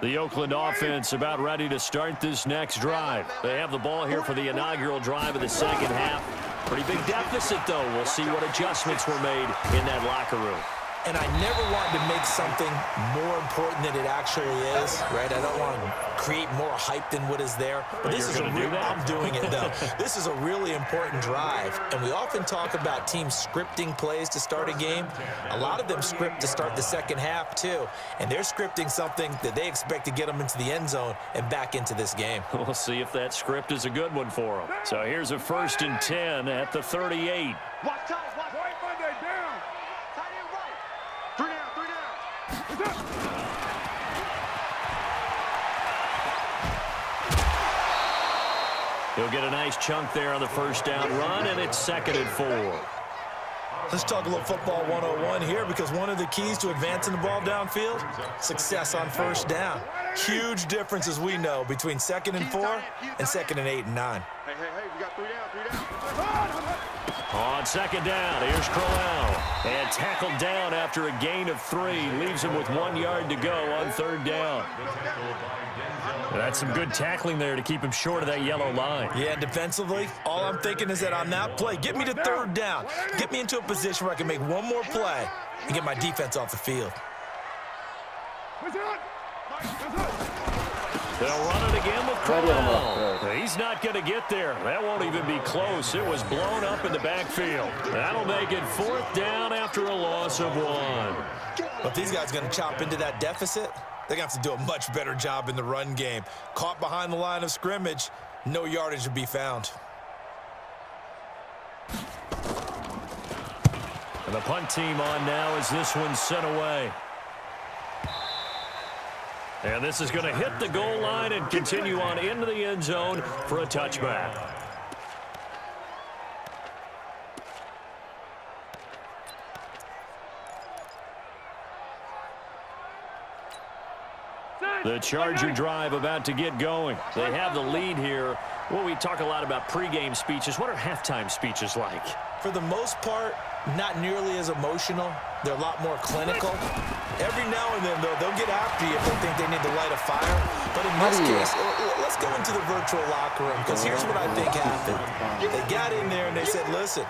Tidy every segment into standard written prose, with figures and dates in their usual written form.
The Oakland offense about ready to start this next drive. They have the ball here for the inaugural drive of the second half. Pretty big deficit, though. We'll see what adjustments were made in that locker room. And I never want to make something more important than it actually is, right? I don't want to create more hype than what is there. But this is I'm doing it, though. This is a really important drive. And we often talk about teams scripting plays to start a game. A lot of them script to start the second half, too. And they're scripting something that they expect to get them into the end zone and back into this game. We'll see if that script is a good one for them. So here's a 1st and 10 at the 38. Watch tight, watch right Monday, down. Tight end right. 3 down. He'll get a nice chunk there on the 1st down run, and it's 2nd and 4. Let's talk a little football 101 here, because one of the keys to advancing the ball downfield, success on 1st down. Huge difference, as we know, between 2nd and 4 and 2nd and 8 and 9. Hey, we got 3 down. On 2nd down, here's Crowell. And tackled down after a gain of 3. Leaves him with 1 yard to go on 3rd down. That's some good tackling there to keep him short of that yellow line. Yeah, defensively, all I'm thinking is that on that play, get me to 3rd down. Get me into a position where I can make one more play and get my defense off the field. They'll run it again with Crowell. He's not going to get there. That won't even be close. It was blown up in the backfield. That'll make it 4th down after a loss of 1. But these guys are going to chop into that deficit. They're going to have to do a much better job in the run game. Caught behind the line of scrimmage, no yardage to be found. And the punt team on now as this one's sent away. And this is going to hit the goal line and continue on into the end zone for a touchback. The Charger drive about to get going. They have the lead here. Well, we talk a lot about pregame speeches. What are halftime speeches like? For the most part, not nearly as emotional. They're a lot more clinical. Every now and then, though, they'll get after you if they think they need to light a fire. But in this case, let's go into the virtual locker room, because here's what I think happened. They got in there and they said, listen,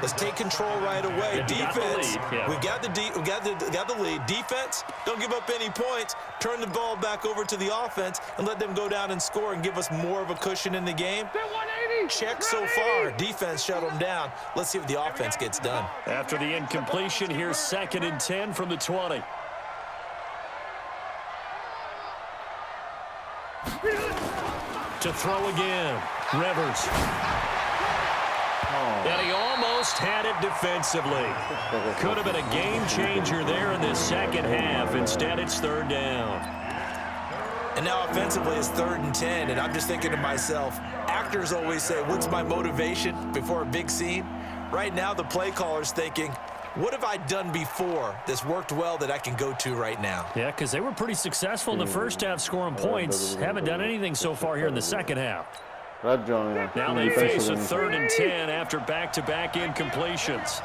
let's take control right away. Defense, we got the lead. Defense, don't give up any points. Turn the ball back over to the offense and let them go down and score and give us more of a cushion in the game. Check so far. Defense shut them down. Let's see what the offense gets done. After the incompletion, here's 2nd and 10 from the 20. To throw again, Rivers. And he almost had it defensively. Could have been a game changer there in this second half. Instead, it's 3rd down. And now offensively, it's 3rd and 10. And I'm just thinking to myself, actors always say, what's my motivation before a big scene? Right now, the play caller's thinking, what have I done before that's worked well that I can go to right now? Yeah, because they were pretty successful in the first half scoring points. Haven't done anything so far here in the second half. Now they face a 3rd and 10 after back-to-back incompletions.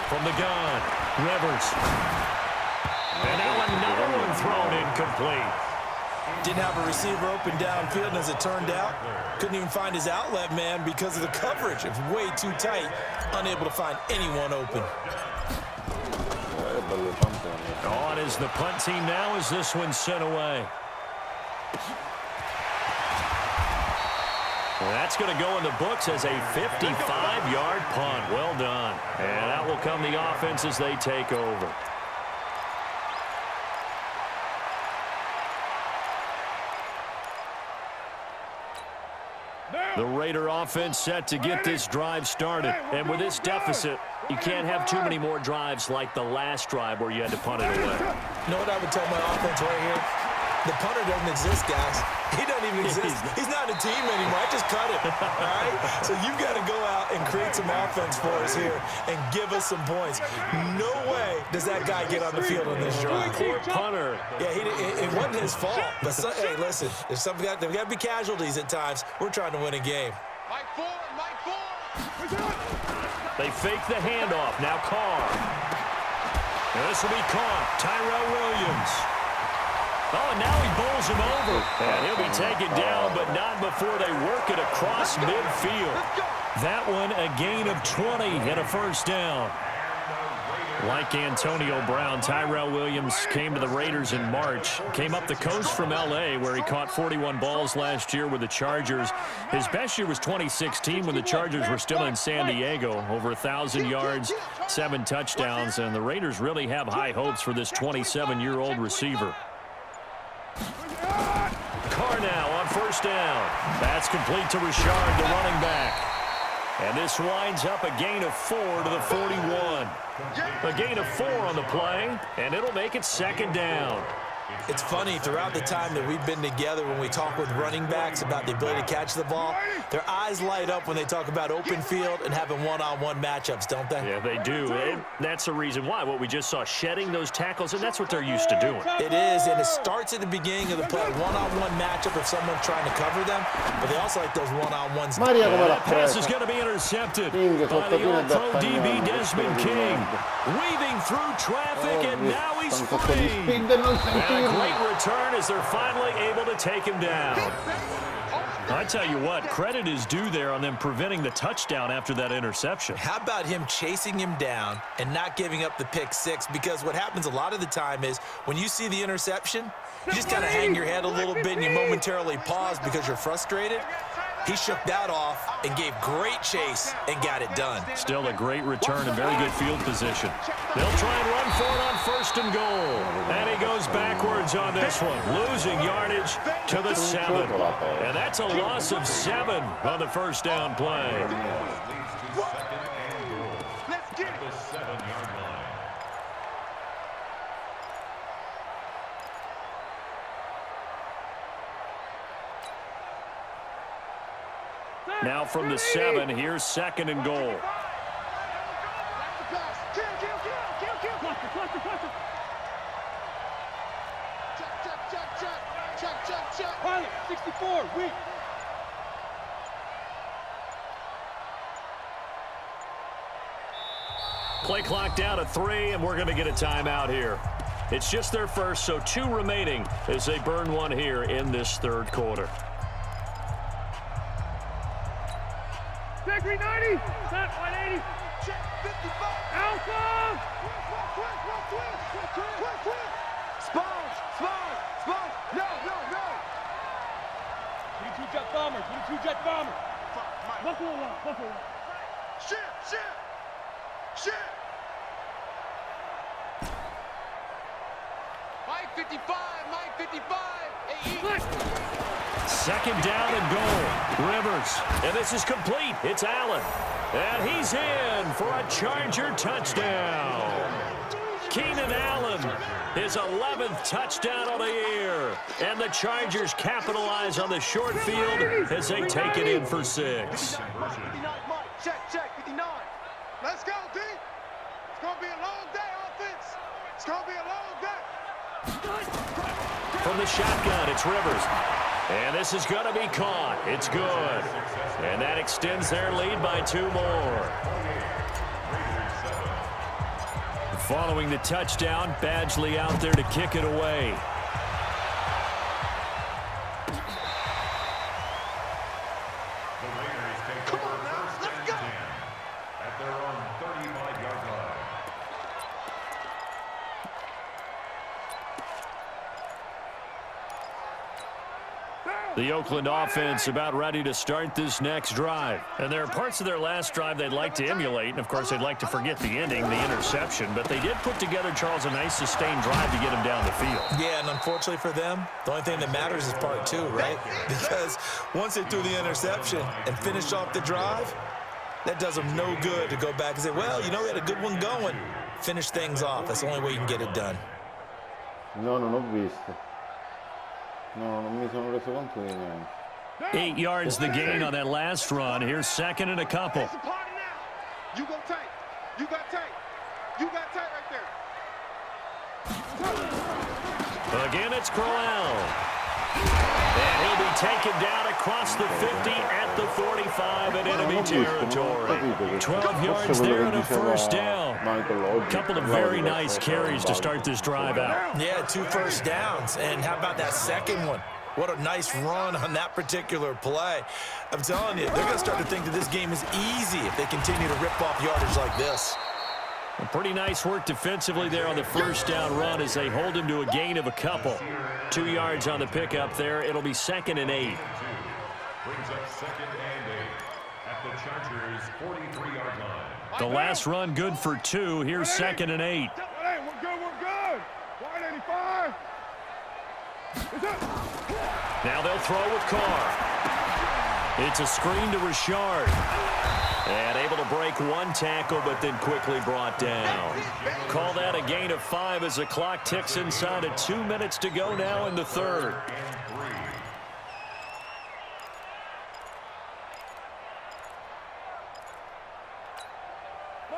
From the gun, Rivers. And now another one thrown incomplete. Didn't have a receiver open downfield, and as it turned out, couldn't even find his outlet man because of the coverage. It was way too tight, unable to find anyone open. On is the punt team now as this one's sent away. That's going to go in the books as a 55-yard punt. Well done. And out will come the offense as they take over. The Raider offense set to get this drive started. And with this deficit, you can't have too many more drives like the last drive where you had to punt it away. You know what I would tell my offense right here? The punter doesn't exist, guys. He doesn't even exist. He's not a team anymore. I just cut him, all right? So you've got to go out and create some offense for us here and give us some points. No way does that guy get on the field on this drive. Poor punter. Yeah, it wasn't his fault. But, hey, listen, there's got to be casualties at times. We're trying to win a game. They fake the handoff. Now Carr. And this will be caught. Tyrell Williams. Oh, and now he bowls him over. And he'll be taken down, but not before they work it across midfield. That one, a gain of 20 and a first down. Like Antonio Brown, Tyrell Williams came to the Raiders in March. Came up the coast from L.A., where he caught 41 balls last year with the Chargers. His best year was 2016 when the Chargers were still in San Diego. Over 1,000 yards, 7 touchdowns, and the Raiders really have high hopes for this 27-year-old receiver. Carr now on first down. That's complete to Richard, the running back. And this winds up a gain of 4 to the 41. A gain of 4 on the play, and it'll make it second down. It's funny, throughout the time that we've been together, when we talk with running backs about the ability to catch the ball, their eyes light up when they talk about open field and having one-on-one matchups, don't they? Yeah, they do. And that's the reason why. What we just saw, shedding those tackles, and that's what they're used to doing. It is, and it starts at the beginning of the play. One-on-one matchup if someone's trying to cover them, but they also like those one-on-ones. That pass is going to be intercepted by the All-Pro DB Desmond King. Weaving through traffic, and now he's free. And a great return as they're finally able to take him down. I tell you what, credit is due there on them preventing the touchdown after that interception. How about him chasing him down and not giving up the pick six? Because what happens a lot of the time is when you see the interception, you just kind of hang your head a little bit and you momentarily pause because you're frustrated. He shook that off and gave great chase and got it done. Still a great return and very good field position. They'll try and run for it on first and goal. And he goes backwards on this one, losing yardage to the 7. And that's a loss of 7 on the first down play. Let's get it. Now from the 7, here's second and goal. Pilot, 64, weak. Play clock down to 3, and we're going to get a timeout here. It's just their first, so 2 remaining as they burn one here in this third quarter. Check 390. Set 180. Check 55. Alpha. Quick. Sponge. No. 22 jet bomber. Buffalo one. Shit. Mike 55. Second down and goal. Rivers. And this is complete. It's Allen. And he's in for a Charger touchdown. Keenan Allen, his 11th touchdown of the year. And the Chargers capitalize on the short field as they take it in for 6. 59, Mike. Check, 59. Let's go, D. It's going to be a long day, offense. It's going to be a long day. From the shotgun, it's Rivers. And this is going to be caught. It's good. And that extends their lead by 2 more. Following the touchdown, Badgley out there to kick it away. The Oakland offense about ready to start this next drive. And there are parts of their last drive they'd like to emulate. And, of course, they'd like to forget the ending, the interception. But they did put together, Charles, a nice sustained drive to get him down the field. Yeah, and unfortunately for them, the only thing that matters is part 2, right? Because once they threw the interception and finished off the drive, that does them no good to go back and say, well, you know, we had a good one going. Finish things off. That's the only way you can get it done. No, non ho visto. No, non mi sono reso conto di niente. 8 yards the gain on that last run. Here's second and a couple. It's a party now. You go tight. You got tight right there. Again, it's Crowell. And he'll be taken down across the 50 at the 45 in enemy territory. 12 yards there and a first down. A couple of very nice carries to start this drive out. Yeah, 2 first downs. And how about that second one? What a nice run on that particular play. I'm telling you, they're going to start to think that this game is easy if they continue to rip off yardage like this. Pretty nice work defensively there on the first down run as they hold him to a gain of a couple. 2 yards on the pickup there. It'll be 2nd and 8. Brings up 2nd and 8 at the Chargers' 43-yard line. The last run good for 2. Here's 2nd and 8. Hey, we're good, we're good. Wide 85. Now they'll throw with Carr. It's a screen to Richard. And able to break 1 tackle, but then quickly brought down. Call that a gain of 5 as the clock ticks inside of 2 minutes to go now in the third.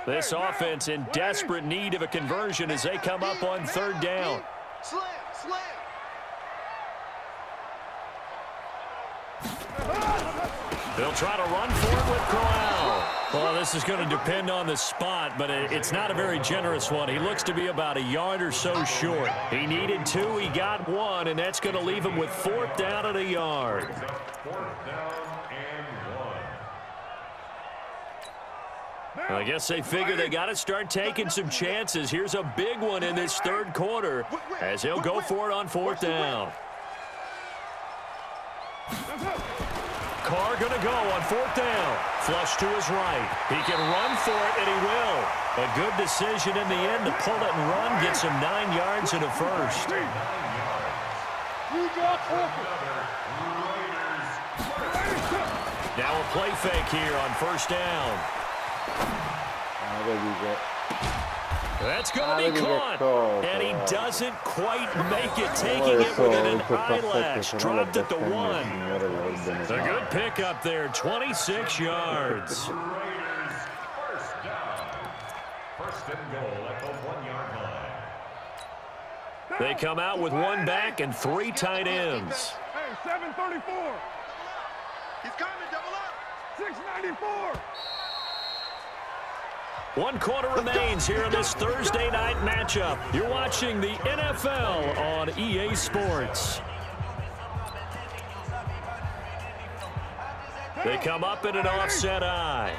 This offense in desperate need of a conversion as they come up on 3rd down. Slam, slam. They'll try to run for it with Corral. Well, this is going to depend on the spot, but it's not a very generous one. He looks to be about a yard or so short. He needed 2, he got 1, and that's going to leave him with 4th down and a yard. 4th down and 1. I guess they figure they got to start taking some chances. Here's a big one in this 3rd quarter as he'll go for it on 4th down. Carr going to go on 4th down. Flush to his right. He can run for it, and he will. A good decision in the end to pull it and run. Gets him 9 yards and a first. Now a play fake here on 1st down. That's going to be caught. And he doesn't quite make it, taking it within an eyelash. Dropped at the 1. A good pickup there, 26 yards. Raiders, 1st down. 1st and goal at the 1-yard line. They come out with 1 back and 3 tight ends. Hey, 734. He's coming, double up. 694. 1 quarter remains here in this Thursday night matchup. You're watching the NFL on EA Sports. They come up in an offset eye.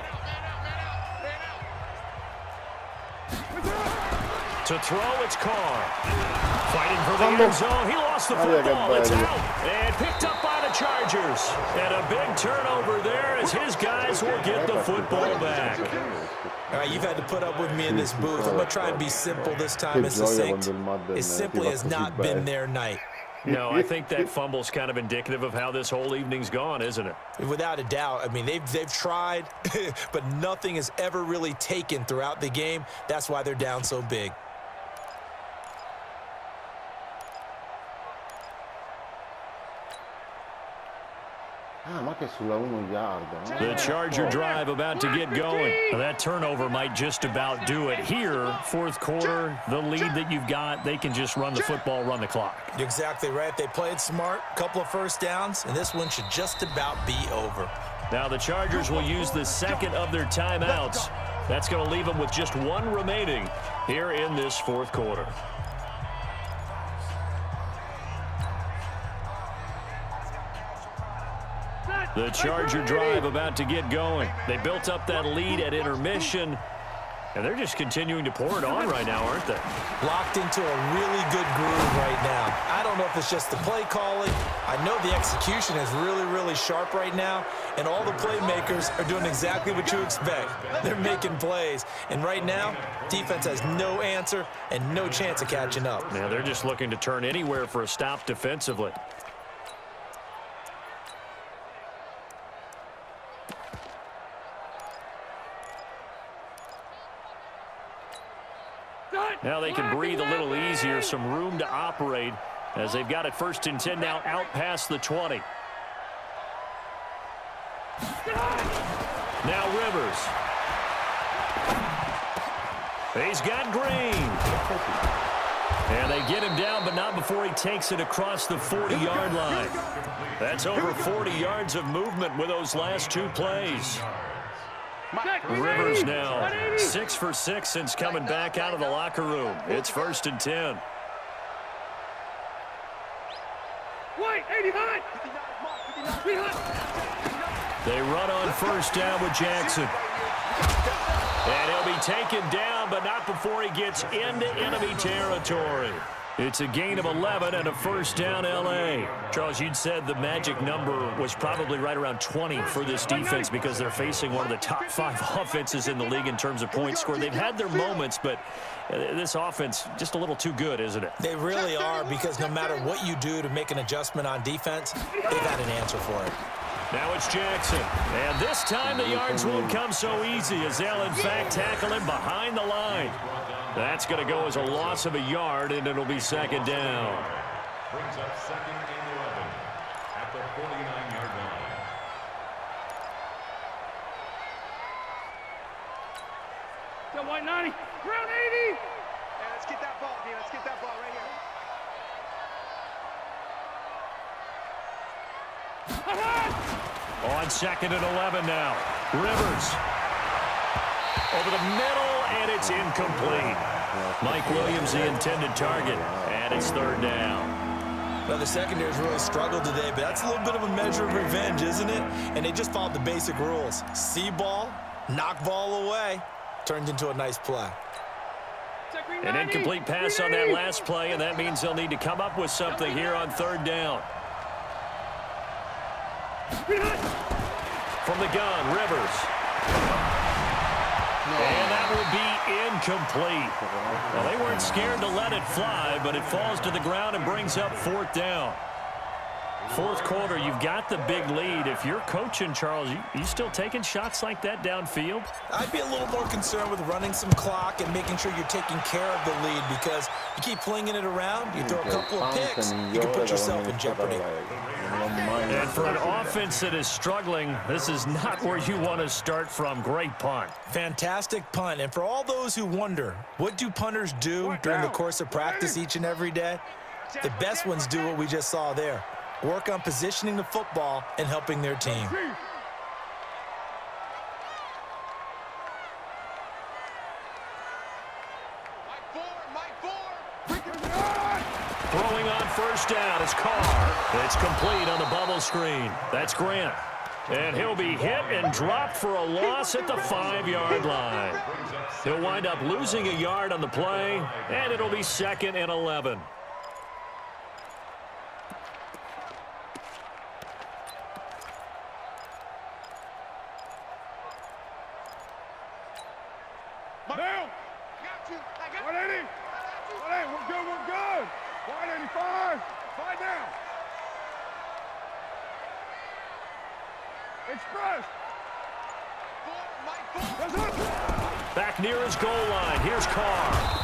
To throw, it's Carr. Fighting for the end zone. He lost the football. It's out. And picked up by the Chargers. And a big turnover there as his guys will get the football back. All right, you've had to put up with me in this booth. I'm going to try and be simple this time and succinct. It simply has not been their night. No, I think that fumble's kind of indicative of how this whole evening's gone, isn't it? Without a doubt. I mean, they've tried, but nothing has ever really taken throughout the game. That's why they're down so big. The Charger drive about to get going. That turnover might just about do it here. 4th quarter, the lead that you've got, they can just run the football, run the clock. You're exactly right. They played smart, couple of first downs, and this one should just about be over. Now the Chargers will use the 2nd of their timeouts. That's going to leave them with just 1 remaining here in this 4th quarter. The Charger drive about to get going. They built up that lead at intermission, and they're just continuing to pour it on right now, aren't they? Locked into a really good groove right now. I don't know if it's just the play calling. I know the execution is really, really sharp right now, and all the playmakers are doing exactly what you expect. They're making plays, and right now, defense has no answer and no chance of catching up. Now they're just looking to turn anywhere for a stop defensively. Now they can breathe a little easier, some room to operate as they've got it 1st and 10 now out past the 20. Now Rivers. He's got Green. And they get him down, but not before he takes it across the 40-yard line. That's over 40 yards of movement with those last two plays. Rivers now 6 for 6 since coming back out of the locker room. It's 1st and 10. They run on 1st down with Jackson. And he'll be taken down, but not before he gets into enemy territory. It's a gain of 11 and a 1st down L.A. Charles, you'd said the magic number was probably right around 20 for this defense because they're facing one of the top 5 offenses in the league in terms of points scored. They've had their moments, but this offense just a little too good, isn't it? They really are, because no matter what you do to make an adjustment on defense, they've had an answer for it. Now it's Jackson. And this time the yards won't come so easy as they'll, in fact, tackle him behind the line. That's going to go as a loss of a yard, and it'll be 2nd down. Brings up 2nd and 11 at the 49-yard line. Still white 90. Round 80. Hey, let's get that ball, Dean. Let's get that ball right here. On 2nd and 11 now. Rivers. Over the middle, and it's incomplete. Mike Williams, the intended target, and it's 3rd down. Well, the secondary's really struggled today, but that's a little bit of a measure of revenge, isn't it? And they just followed the basic rules. See ball, knock ball away. Turned into a nice play. An incomplete pass on that last play, and that means they'll need to come up with something here on 3rd down. From the gun, Rivers. And that will be incomplete. Well, they weren't scared to let it fly, but it falls to the ground and brings up 4th down. 4th quarter, you've got the big lead. If you're coaching, Charles, you still taking shots like that downfield? I'd be a little more concerned with running some clock and making sure you're taking care of the lead, because you keep flinging it around, you throw a couple of picks, you can put yourself in jeopardy. And for an offense that is struggling, this is not where you want to start from. Great punt. Fantastic punt. And for all those who wonder, what do punters do during the course of practice each and every day? The best ones do what we just saw there. Work on positioning the football and helping their team. Throwing on 1st down is Carr. It's complete on the bubble screen. That's Grant. And he'll be hit and dropped for a loss at the 5-yard line. He'll wind up losing a yard on the play, and it'll be 2nd and 11. Now. Got you. 180. 180. We're good. We're good. 185. 5 down. Express. Back near his goal line. Here's Carr.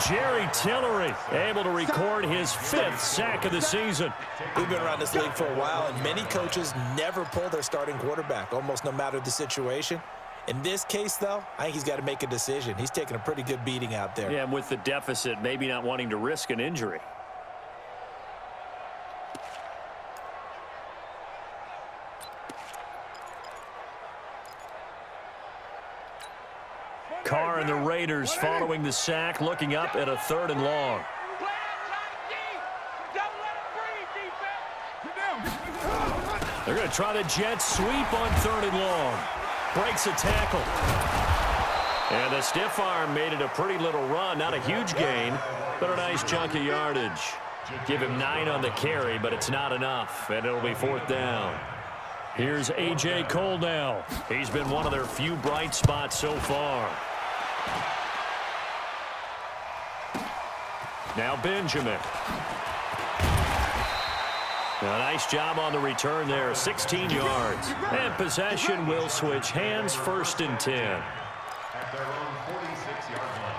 Jerry Tillery able to record his 5th sack of the season. We've been around this league for a while, and many coaches never pull their starting quarterback, almost no matter the situation. In this case, though, I think he's got to make a decision. He's taking a pretty good beating out there. Yeah, and with the deficit, maybe not wanting to risk an injury. Carr and the Raiders following the sack, looking up at a 3rd and long. They're going to try the jet sweep on 3rd and long. Breaks a tackle. And the stiff arm made it a pretty little run. Not a huge gain, but a nice chunk of yardage. Give him 9 on the carry, but it's not enough, and it'll be 4th down. Here's A.J. Cole now. He's been one of their few bright spots so far. Now Benjamin. A nice job on the return there, 16 yards. And possession will switch hands, 1st and 10. At their own 46-yard line.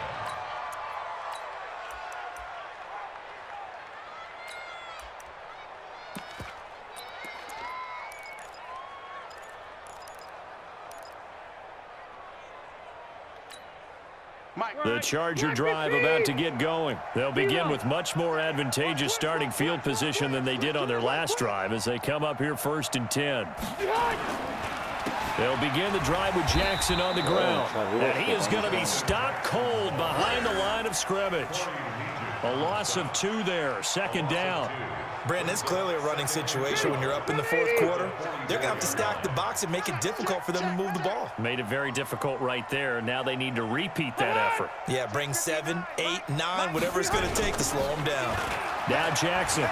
The Charger drive about to get going. They'll begin with much more advantageous starting field position than they did on their last drive as they come up here 1st and 10. They'll begin the drive with Jackson on the ground. And he is going to be stopped cold behind the line of scrimmage. A loss of 2 there, 2nd down. Brandon, it's clearly a running situation when you're up in the 4th quarter. They're going to have to stack the box and make it difficult for them to move the ball. Made it very difficult right there. Now they need to repeat that effort. Yeah, bring 7, 8, 9, whatever it's going to take to slow them down. Now Jackson.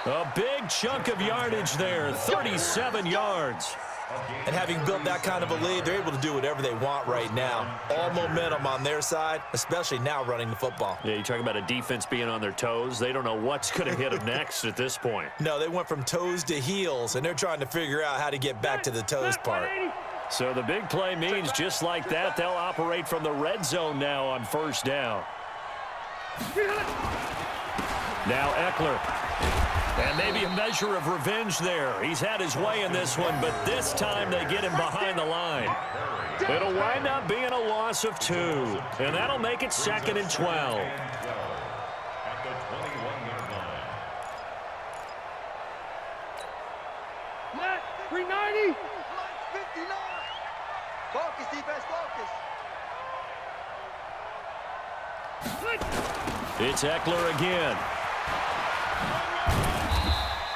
A big chunk of yardage there, 37 yards. And having built that kind of a lead, they're able to do whatever they want right now. All momentum on their side, especially now running the football. Yeah, you talk about a defense being on their toes. They don't know what's going to hit them next at this point. No, they went from toes to heels, and they're trying to figure out how to get back to the toes part. So the big play means just like that, they'll operate from the red zone now on 1st down. Now Eckler. And maybe a measure of revenge there. He's had his way in this one, but this time they get him behind the line. It'll wind up being a loss of 2, and that'll make it 2nd and 12. At the 21-yard line. Matt, 390. 59. Focus, defense, focus. It's Eckler again.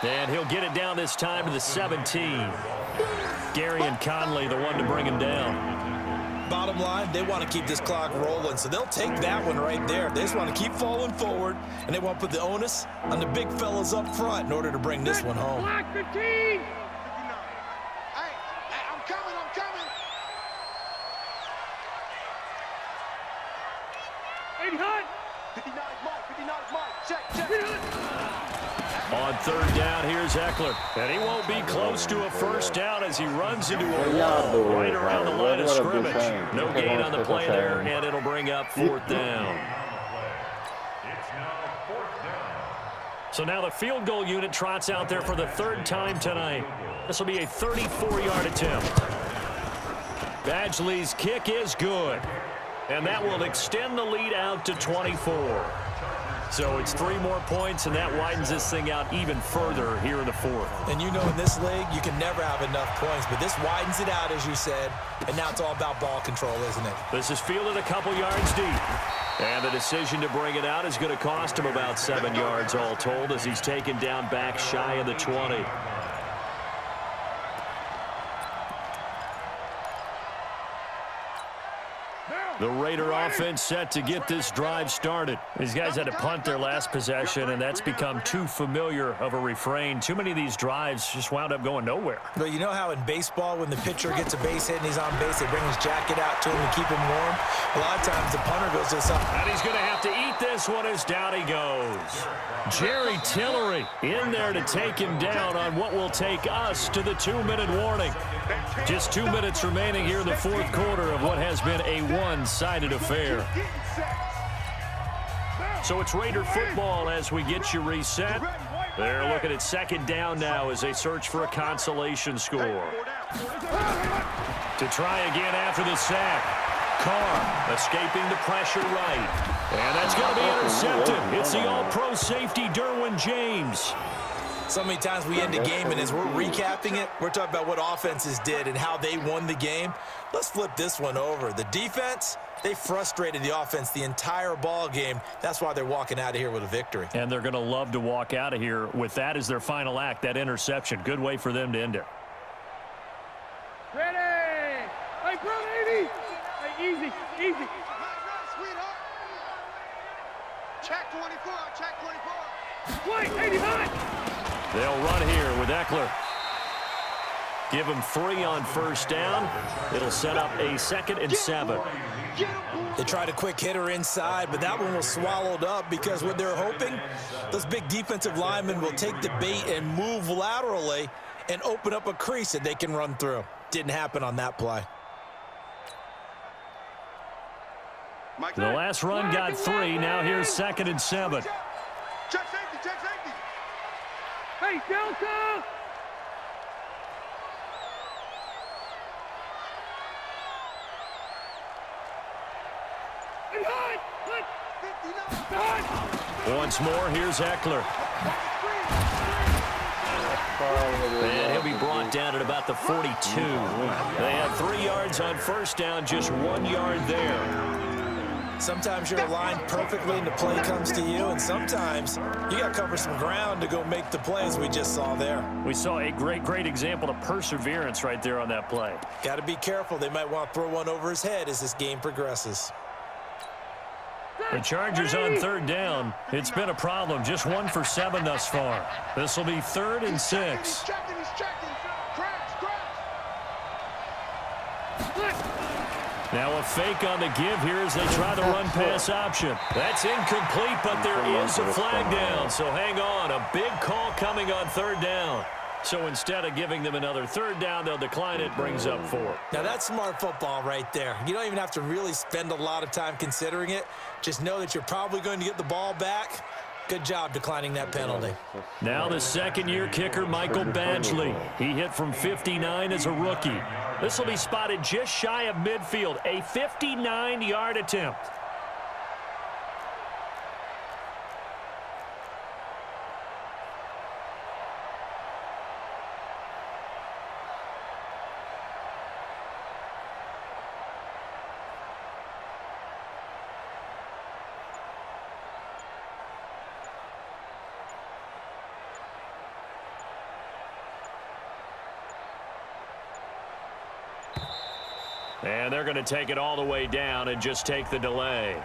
And he'll get it down this time to the 17. Gary and Conley, the one to bring him down. Bottom line, they want to keep this clock rolling, so they'll take that one right there. They just want to keep falling forward, and they want to put the onus on the big fellas up front in order to bring this one home. Black 15. 59. Hey, I'm coming. 80 hot. 59 Mike. Check. On 3rd down, here's Eckler. And he won't be close to a 1st down as he runs into a wall right around the line of scrimmage. No gain on the play there, and it'll bring up 4th down. It's now 4th down. So now the field goal unit trots out there for the 3rd time tonight. This will be a 34-yard attempt. Badgley's kick is good. And that will extend the lead out to 24. So it's 3 more points, and that widens this thing out even further here in the 4th. And you know in this league, you can never have enough points, but this widens it out, as you said, and now it's all about ball control, isn't it? This is fielded a couple yards deep. And the decision to bring it out is going to cost him about 7 yards all told as he's taken down back shy of the 20. The Raider offense set to get this drive started. These guys had to punt their last possession, and that's become too familiar of a refrain. Too many of these drives just wound up going nowhere. But you know how in baseball, when the pitcher gets a base hit and he's on base, they bring his jacket out to him to keep him warm? A lot of times the punter goes to something. And he's going to have to eat this one as down he goes. Jerry Tillery in there to take him down on what will take us to the 2-minute warning. Just 2 minutes remaining here in the 4th quarter of what has been a one-sided affair. So it's Raider football as we get you reset. They're looking at 2nd down now as they search for a consolation score. To try again after the sack. Carr escaping the pressure right. And that's going to be intercepted. It's the all-pro safety, Derwin James. So many times we end a game, and as we're recapping it, we're talking about what offenses did and how they won the game. Let's flip this one over. The defense, they frustrated the offense the entire ball game. That's why they're walking out of here with a victory. And they're going to love to walk out of here with that as their final act, that interception. Good way for them to end it. Ready. Hey, bro, 80. Hey, easy. Sweetheart. Check 24. Wait, 80 high. They'll run here with Eckler. Give him 3 on 1st down. It'll set up a 2nd and 7. They tried a quick hitter inside, but that one was swallowed up because what they're hoping, those big defensive linemen will take the bait and move laterally and open up a crease that they can run through. Didn't happen on that play. The last run got 3. Now here's 2nd and 7. Check safety. Hey, Delta. Once more, here's Eckler. And he'll be brought down at about the 42. They have 3 yards on first down, just 1 yard there. Sometimes you're aligned perfectly and the play comes to you, and sometimes you got to cover some ground to go make the play, as we just saw there. We saw a great example of perseverance right there on that play. Got to be careful. They might want to throw one over his head as this game progresses. The Chargers on third down. It's been a problem. Just 1 for 7 thus far. This will be 3rd and 6. Now a fake on the give here as they try the run-pass option. That's incomplete, but there is a flag down. So hang on. A big call coming on 3rd down. So instead of giving them another 3rd down, they'll decline it. Brings up 4. Now that's smart football right there. You don't even have to really spend a lot of time considering it. Just know that you're probably going to get the ball back. Good job declining that penalty. Now the second-year kicker, Michael Badgley. He hit from 59 as a rookie. This will be spotted just shy of midfield. A 59-yard attempt. And they're going to take it all the way down and just take the delay.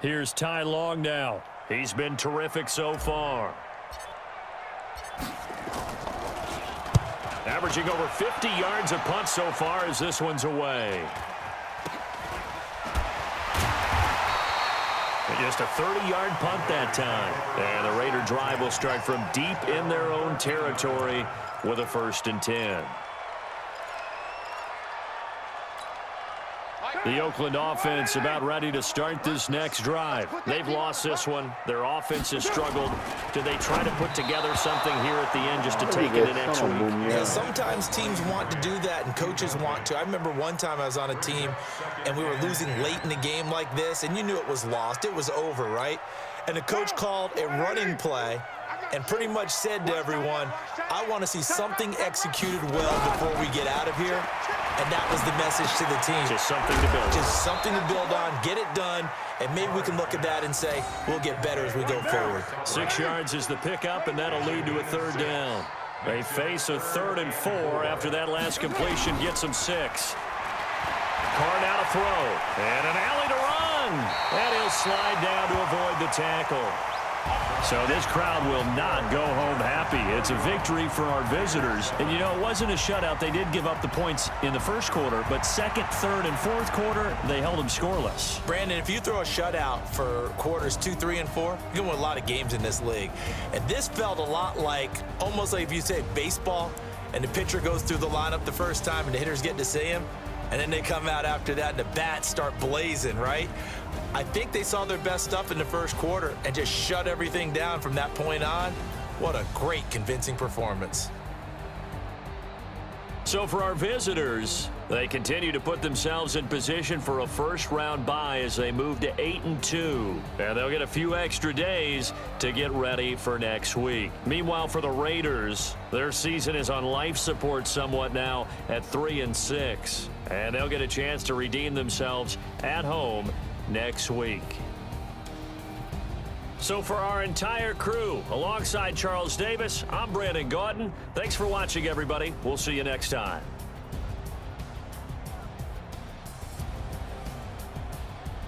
Here's Ty Long now. He's been terrific so far. Averaging over 50 yards a punt so far as this one's away. And just a 30-yard punt that time. And the Raider drive will start from deep in their own territory with a 1st and 10. The Oakland offense about ready to start this next drive. They've lost this one. Their offense has struggled. Do they try to put together something here at the end just to take it to next week? Yeah, sometimes teams want to do that and coaches want to. I remember one time I was on a team and we were losing late in the game like this, and you knew it was lost. It was over, right? And the coach called a running play and pretty much said to everyone, I want to see something executed well before we get out of here. And that was the message to the team. Just something to build. Just something to build on, get it done, and maybe we can look at that and say, we'll get better as we go forward. 6 yards is the pickup, and that'll lead to a 3rd down. They face a 3rd and 4 after that last completion gets them 6. Carr now to throw, and an alley to run. And he'll slide down to avoid the tackle. So this crowd will not go home happy. It's a victory for our visitors. And, you know, it wasn't a shutout. They did give up the points in the first quarter, but second, third, and fourth quarter, they held them scoreless. Brandon, if you throw a shutout for quarters 2, 3, and 4, you're going to win a lot of games in this league. And this felt a lot like, almost like if you say baseball, and the pitcher goes through the lineup the first time, and the hitters get to see him, and then they come out after that, and the bats start blazing, right? I think they saw their best stuff in the first quarter and just shut everything down from that point on. What a great, convincing performance. So for our visitors, they continue to put themselves in position for a first-round bye as they move to 8-2. And they'll get a few extra days to get ready for next week. Meanwhile, for the Raiders, their season is on life support somewhat now at 3-6. And they'll get a chance to redeem themselves at home next week. So for our entire crew, alongside Charles Davis, I'm Brandon Gaudin. Thanks for watching, everybody. We'll see you next time.